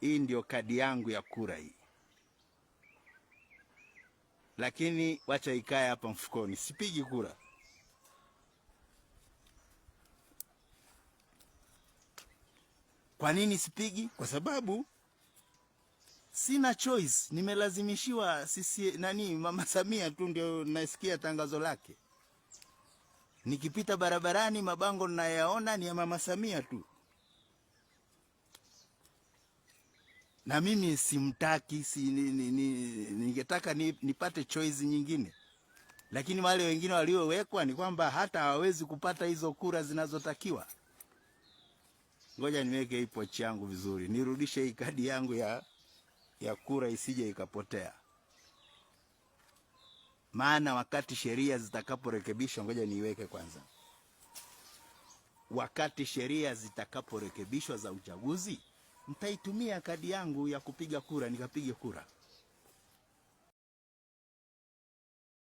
hii ndio kadi yangu ya kura hii, lakini wacha ikae hapa mfukoni, sipigi kura. Kwa nini sipigi? Kwa sababu sina choice, nimelazimishiwa. Sisi Mama Samia tu ndio nasikia tangazo lake. Nikipita barabarani mabango ninayaona ni ya Mama Samia tu, na mimi simtaki. Ningetaka nipate choice nyingine, lakini wale wengine waliowekwa ni kwamba hata hawawezi kupata hizo kura zinazotakiwa. Ngoja niweke hii pochi yangu vizuri, nirudishe hii kadi yangu ya kura isije ikapotea. Maana wakati sheria zitakaporekebishwa, ngoja niiweke kwanza. Wakati sheria zitakaporekebishwa za uchaguzi, mtaitumia kadi yangu ya kupiga kura nikapige kura.